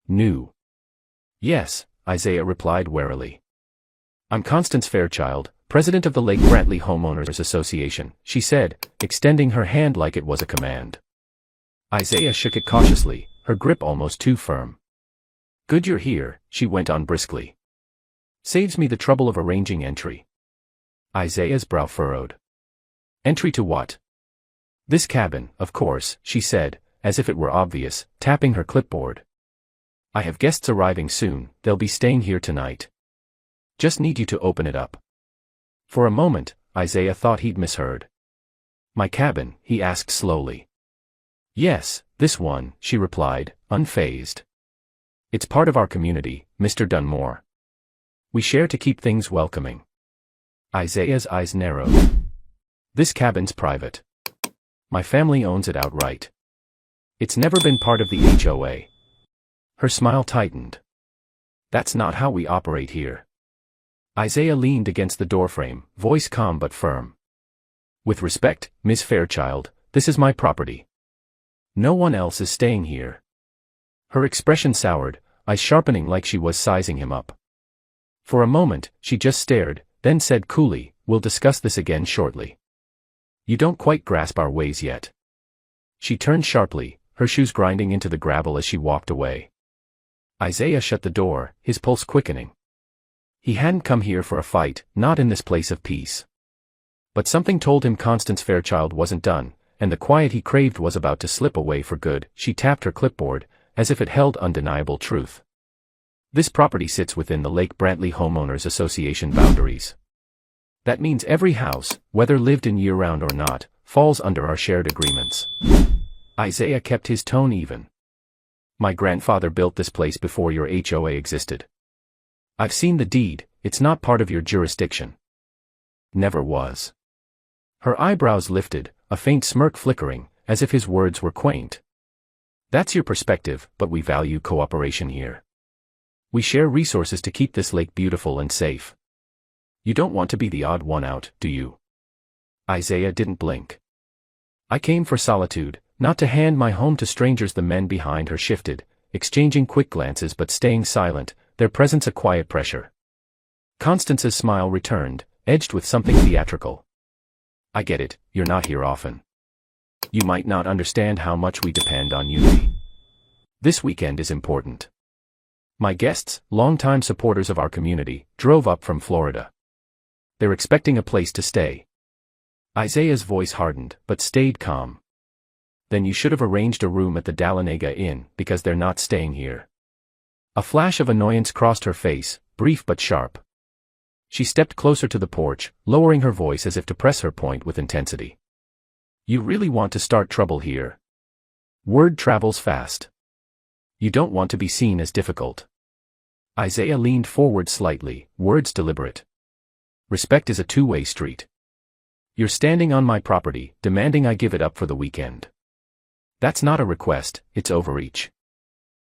New. Yes, Isaiah replied warily. I'm Constance Fairchild, president of the Lake Brantley Homeowners Association, she said, extending her hand like it was a command. Isaiah shook it cautiously, her grip almost too firm. Good you're here, she went on briskly. Saves me the trouble of arranging entry. Isaiah's brow furrowed. Entry to what? This cabin, of course, she said, as if it were obvious, tapping her clipboard. I have guests arriving soon, they'll be staying here tonight. Just need you to open it up. For a moment, Isaiah thought he'd misheard. My cabin, he asked slowly. Yes, this one, she replied, unfazed. It's part of our community, Mr. Dunmore. We share to keep things welcoming. Isaiah's eyes narrowed. This cabin's private. My family owns it outright. It's never been part of the HOA. Her smile tightened. That's not how we operate here. Isaiah leaned against the doorframe, voice calm but firm. With respect, Miss Fairchild, this is my property. No one else is staying here. Her expression soured, eyes sharpening like she was sizing him up. For a moment, she just stared, then said coolly, we'll discuss this again shortly. You don't quite grasp our ways yet. She turned sharply, her shoes grinding into the gravel as she walked away. Isaiah shut the door, his pulse quickening. He hadn't come here for a fight, not in this place of peace. But something told him Constance Fairchild wasn't done, and the quiet he craved was about to slip away for good. She tapped her clipboard, as if it held undeniable truth. This property sits within the Lake Brantley Homeowners Association boundaries. That means every house, whether lived in year-round or not, falls under our shared agreements. Isaiah kept his tone even. My grandfather built this place before your HOA existed. I've seen the deed, it's not part of your jurisdiction. Never was. Her eyebrows lifted, a faint smirk flickering, as if his words were quaint. That's your perspective, but we value cooperation here. We share resources to keep this lake beautiful and safe. You don't want to be the odd one out, do you? Isaiah didn't blink. I came for solitude, not to hand my home to strangers. The men behind her shifted, exchanging quick glances but staying silent, their presence a quiet pressure. Constance's smile returned, edged with something theatrical. I get it, you're not here often. You might not understand how much we depend on unity. This weekend is important. My guests, longtime supporters of our community, drove up from Florida. They're expecting a place to stay. Isaiah's voice hardened, but stayed calm. Then you should have arranged a room at the Dahlonega Inn, because they're not staying here. A flash of annoyance crossed her face, brief but sharp. She stepped closer to the porch, lowering her voice as if to press her point with intensity. You really want to start trouble here? Word travels fast. You don't want to be seen as difficult. Isaiah leaned forward slightly, words deliberate. Respect is a two-way street. You're standing on my property, demanding I give it up for the weekend. That's not a request, it's overreach.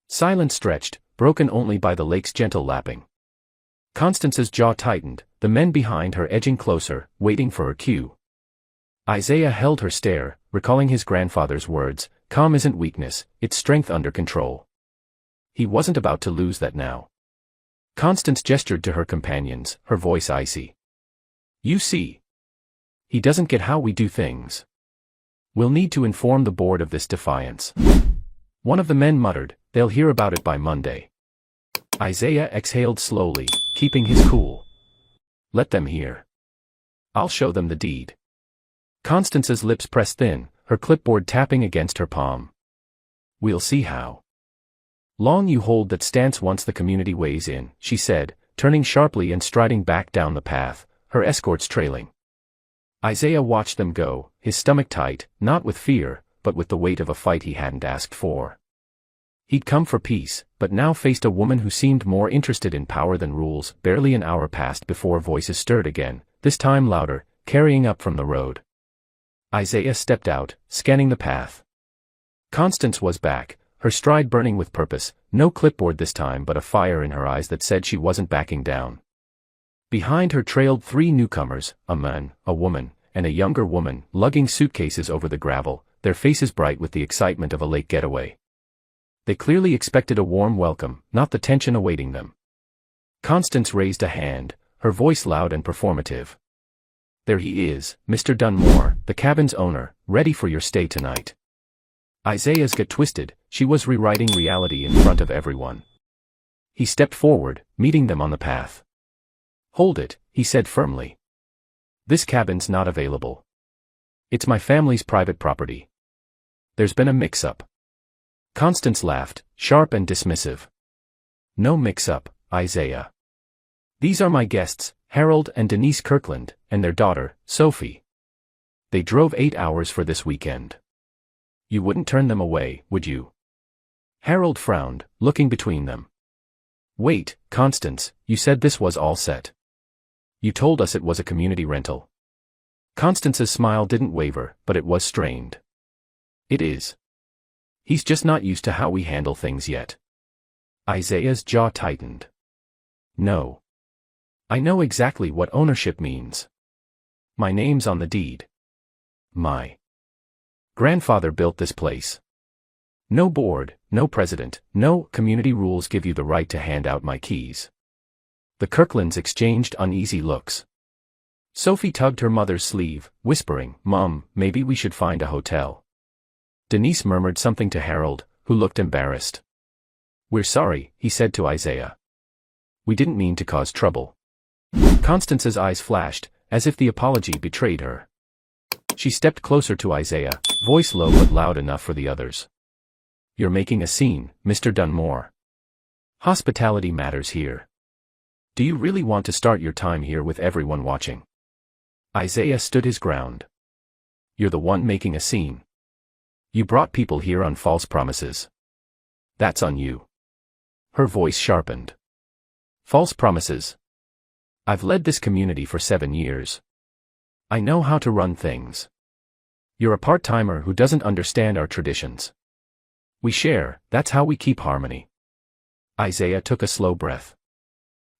Silence stretched, broken only by the lake's gentle lapping. Constance's jaw tightened, the men behind her edging closer, waiting for her cue. Isaiah held her stare, recalling his grandfather's words, calm isn't weakness, it's strength under control. He wasn't about to lose that now. Constance gestured to her companions, her voice icy. You see. He doesn't get how we do things. We'll need to inform the board of this defiance. One of the men muttered, they'll hear about it by Monday. Isaiah exhaled slowly, keeping his cool. Let them hear. I'll show them the deed. Constance's lips pressed thin, her clipboard tapping against her palm. We'll see how long you hold that stance once the community weighs in, she said, turning sharply and striding back down the path, her escorts trailing. Isaiah watched them go, his stomach tight, not with fear, but with the weight of a fight he hadn't asked for. He'd come for peace, but now faced a woman who seemed more interested in power than rules. Barely an hour passed before voices stirred again, this time louder, carrying up from the road. Isaiah stepped out, scanning the path. Constance was back, her stride burning with purpose, no clipboard this time but a fire in her eyes that said she wasn't backing down. Behind her trailed three newcomers, a man, a woman, and a younger woman, lugging suitcases over the gravel, their faces bright with the excitement of a lake getaway. They clearly expected a warm welcome, not the tension awaiting them. Constance raised a hand, her voice loud and performative. There he is, Mr. Dunmore, the cabin's owner, ready for your stay tonight. Isaiah's got twisted, she was rewriting reality in front of everyone. He stepped forward, meeting them on the path. Hold it, he said firmly. This cabin's not available. It's my family's private property. There's been a mix-up. Constance laughed, sharp and dismissive. No mix-up, Isaiah. These are my guests, Harold and Denise Kirkland, and their daughter, Sophie. They drove 8 hours for this weekend. You wouldn't turn them away, would you? Harold frowned, looking between them. Wait, Constance, you said this was all set. You told us it was a community rental. Constance's smile didn't waver, but it was strained. It is. He's just not used to how we handle things yet. Isaiah's jaw tightened. No. I know exactly what ownership means. My name's on the deed. My grandfather built this place. No board, no president, no community rules give you the right to hand out my keys. The Kirklands exchanged uneasy looks. Sophie tugged her mother's sleeve, whispering, Mom, maybe we should find a hotel. Denise murmured something to Harold, who looked embarrassed. We're sorry, he said to Isaiah. We didn't mean to cause trouble. Constance's eyes flashed, as if the apology betrayed her. She stepped closer to Isaiah, voice low but loud enough for the others. You're making a scene, Mr. Dunmore. Hospitality matters here. Do you really want to start your time here with everyone watching? Isaiah stood his ground. You're the one making a scene. You brought people here on false promises. That's on you. Her voice sharpened. False promises. I've led this community for 7 years. I know how to run things. You're a part-timer who doesn't understand our traditions. We share, that's how we keep harmony. Isaiah took a slow breath.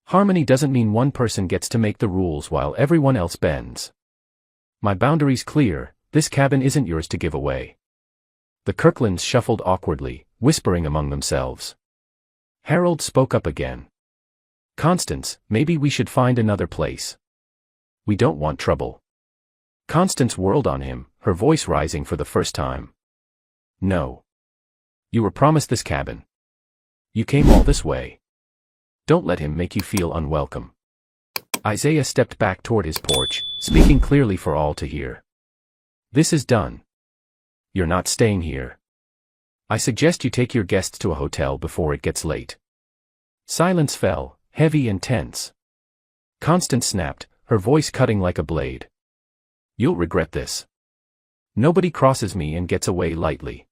Harmony doesn't mean one person gets to make the rules while everyone else bends. My boundary's clear, this cabin isn't yours to give away. The Kirklands shuffled awkwardly, whispering among themselves. Harold spoke up again. Constance, maybe we should find another place. We don't want trouble. Constance whirled on him, her voice rising for the first time. No. You were promised this cabin. You came all this way. Don't let him make you feel unwelcome. Isaiah stepped back toward his porch, speaking clearly for all to hear. This is done. You're not staying here. I suggest you take your guests to a hotel before it gets late. Silence fell, heavy and tense. Constance snapped, her voice cutting like a blade. You'll regret this. Nobody crosses me and gets away lightly.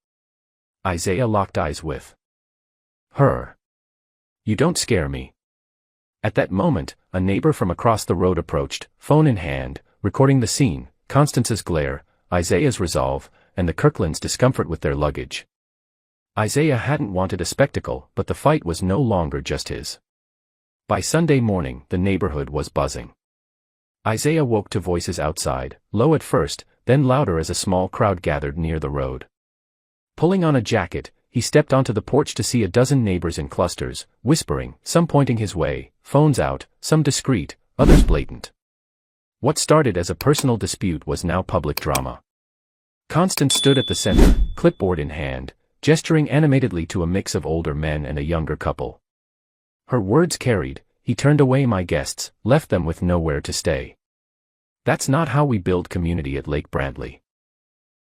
Isaiah locked eyes with her. You don't scare me. At that moment, a neighbor from across the road approached, phone in hand, recording the scene, Constance's glare, Isaiah's resolve, and the Kirklands' discomfort with their luggage. Isaiah hadn't wanted a spectacle, but the fight was no longer just his. By Sunday morning, the neighborhood was buzzing. Isaiah woke to voices outside, low at first, then louder as a small crowd gathered near the road. Pulling on a jacket, he stepped onto the porch to see a dozen neighbors in clusters, whispering, some pointing his way, phones out, some discreet, others blatant. What started as a personal dispute was now public drama. Constance stood at the center, clipboard in hand, gesturing animatedly to a mix of older men and a younger couple. Her words carried, he turned away my guests, left them with nowhere to stay. That's not how we build community at Lake Brantley.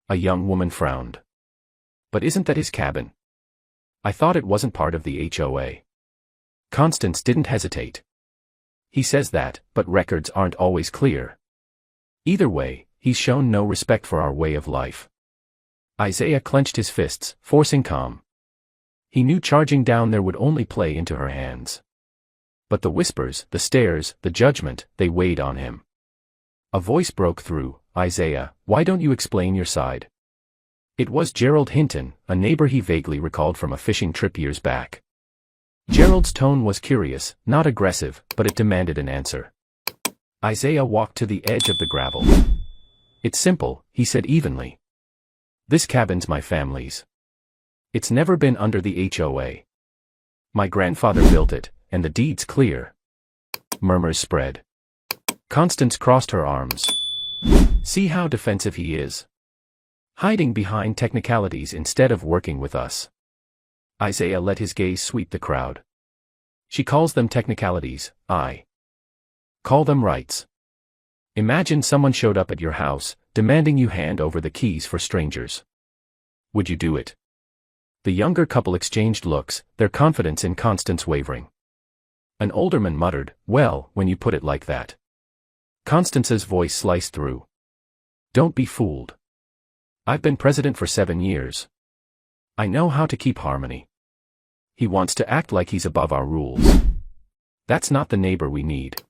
A young woman frowned. But isn't that his cabin? I thought it wasn't part of the HOA. Constance didn't hesitate. He says that, but records aren't always clear. Either way, he's shown no respect for our way of life. Isaiah clenched his fists, forcing calm. He knew charging down there would only play into her hands. But the whispers, the stares, the judgment, they weighed on him. A voice broke through, Isaiah, why don't you explain your side? It was Gerald Hinton, a neighbor he vaguely recalled from a fishing trip years back. Gerald's tone was curious, not aggressive, but it demanded an answer. Isaiah walked to the edge of the gravel. It's simple, he said evenly. This cabin's my family's. It's never been under the HOA. My grandfather built it, and the deed's clear. Murmurs spread. Constance crossed her arms. See how defensive he is. Hiding behind technicalities instead of working with us. Isaiah let his gaze sweep the crowd. She calls them technicalities, I call them rights. Imagine someone showed up at your house, demanding you hand over the keys for strangers. Would you do it? The younger couple exchanged looks, their confidence in Constance wavering. An olderman muttered, "Well, when you put it like that." Constance's voice sliced through. Don't be fooled. I've been president for 7 years. I know how to keep harmony. He wants to act like he's above our rules. That's not the neighbor we need.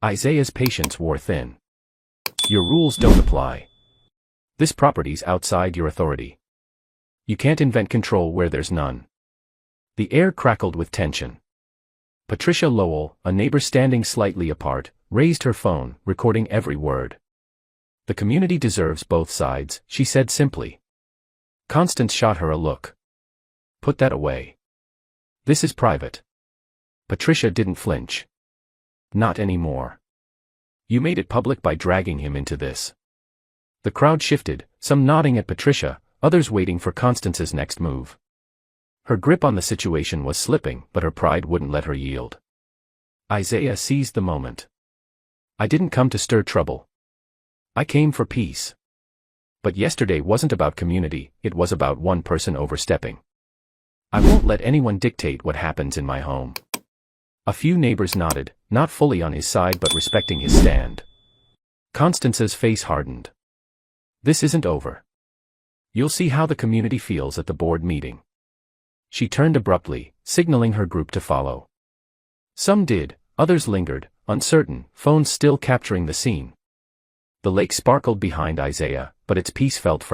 Isaiah's patience wore thin. Your rules don't apply. This property's outside your authority. You can't invent control where there's none. The air crackled with tension. Patricia Lowell, a neighbor standing slightly apart, raised her phone, recording every word. The community deserves both sides, she said simply. Constance shot her a look. Put that away. This is private. Patricia didn't flinch. Not anymore. You made it public by dragging him into this. The crowd shifted, some nodding at Patricia, others waiting for Constance's next move. Her grip on the situation was slipping, but her pride wouldn't let her yield. Isaiah seized the moment. I didn't come to stir trouble. I came for peace. But yesterday wasn't about community, it was about one person overstepping. I won't let anyone dictate what happens in my home. A few neighbors nodded, not fully on his side but respecting his stand. Constance's face hardened. This isn't over. You'll see how the community feels at the board meeting. She turned abruptly, signaling her group to follow. Some did, others lingered, uncertain, phones still capturing the scene. The lake sparkled behind Isaiah, but its peace felt fragile.